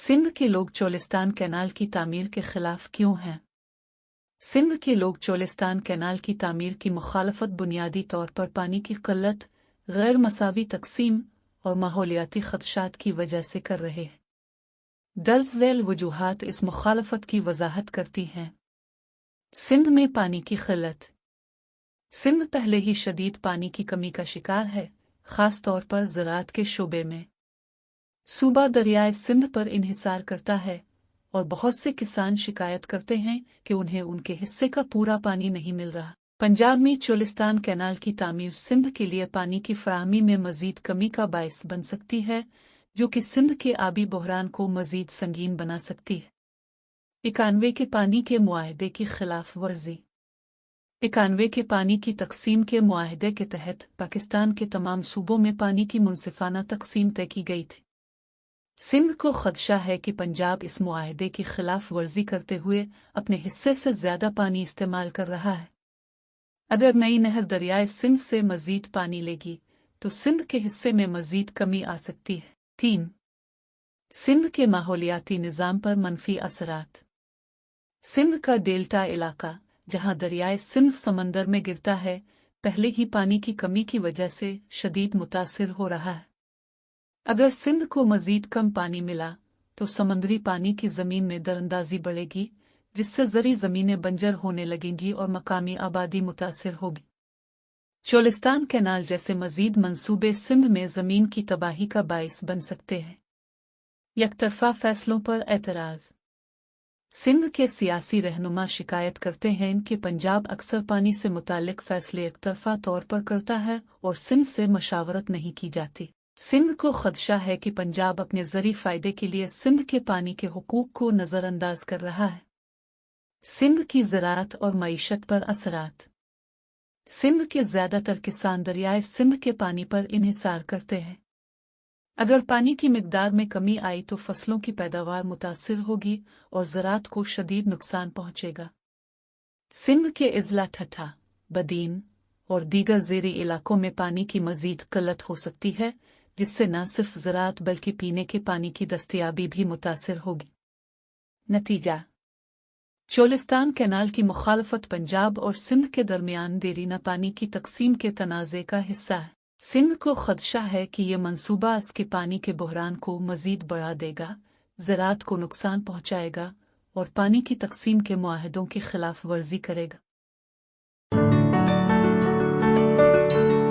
सिंध के लोग चोलिस्तान कैनाल की तामीर के खिलाफ क्यों हैं? सिंध के लोग चोलिस्तान कैनाल की तामीर की मुखालफत बुनियादी तौर पर पानी की किल्लत, गैर मसावी तकसीम और माहौलियाती खदशात की वजह से कर रहे हैं। दर्ज झैल वजूहात इस मुखालफत की वजाहत करती हैं। सिंध में पानी की किल्लत। सिंध पहले ही शदीद पानी की कमी का शिकार है, खास तौर पर ज़राअत के शोबे में। सूबा दरियाए सिंध पर इन्हिसार करता है और बहुत से किसान शिकायत करते हैं कि उन्हें उनके हिस्से का पूरा पानी नहीं मिल रहा। पंजाब में चोलिस्तान कैनाल की तामीर सिंध के लिए पानी की फराहमी में मजीद कमी का बायस बन सकती है, जो कि सिंध के आबी बहरान को मजीद संगीन बना सकती है। 91 के पानी के मुआहदे की खिलाफ वर्जी। 91 के पानी की तकसीम के मुआहदे के तहत पाकिस्तान के तमाम सूबों में पानी की मुनसिफाना तकसीम तय की गई थी। सिंध को खदशा है कि पंजाब इस मुआहदे की खिलाफ वर्जी करते हुए अपने हिस्से से ज्यादा पानी इस्तेमाल कर रहा है। अगर नई नहर दरियाए सिंध से मजीद पानी लेगी तो सिंध के हिस्से में मजीद कमी आ सकती है। 3. सिंध के माहौलियाती निज़ाम पर मनफी असरात। सिंध का डेल्टा इलाका, जहां दरियाए सिंध समंदर में गिरता है, पहले ही पानी की कमी की वजह से शदीद मुतासिर हो रहा है। अगर सिंध को मजीद कम पानी मिला तो समंदरी पानी की जमीन में दरअंदाजी बढ़ेगी, जिससे ज़री ज़मीनें बंजर होने लगेंगी और मकामी आबादी मुतासिर होगी। चोलिस्तान कैनाल जैसे मजीद मंसूबे सिंध में ज़मीन की तबाही का बायस बन सकते हैं। यकतरफा फैसलों पर एतराज़। सिंध के सियासी रहनुमा शिकायत करते हैं कि पंजाब अक्सर पानी से मुताल्लिक फैसले एकतरफा तौर पर करता है और सिंध से मशावरत नहीं की जाती। सिंध को खदशा है कि पंजाब अपने ज़री फ़ायदे के लिए सिंध के पानी के हुकूक को नज़रअंदाज कर रहा है। सिंध की ज़राअत और मईशत पर असरात। सिंध के ज़्यादातर किसान दरियाए सिंध के पानी पर इन्हिसार करते हैं। अगर पानी की मिकदार में कमी आई तो फसलों की पैदावार मुतासिर होगी और ज़राअत को शदीद नुकसान पहुँचेगा। सिंध के इज़ला ठट्ठा, बदीन और दीगर ज़ेरी इलाकों में पानी की मज़ीद किल्लत हो सकती है, जिससे न सिर्फ ज़राअत बल्कि पीने के पानी की दस्तयाबी भी मुतासिर होगी। नतीजा: चोलिस्तान कैनाल की मुखालफत पंजाब और सिंध के दरमियान देरीना पानी की तकसीम के तनाज़े का हिस्सा है। सिंध को खदशा है कि ये मंसूबा इसके पानी के बहरान को मज़ीद बढ़ा देगा, ज़राअत को नुकसान पहुँचाएगा और पानी की तकसीम के मुआहदों की खिलाफ वर्जी करेगा।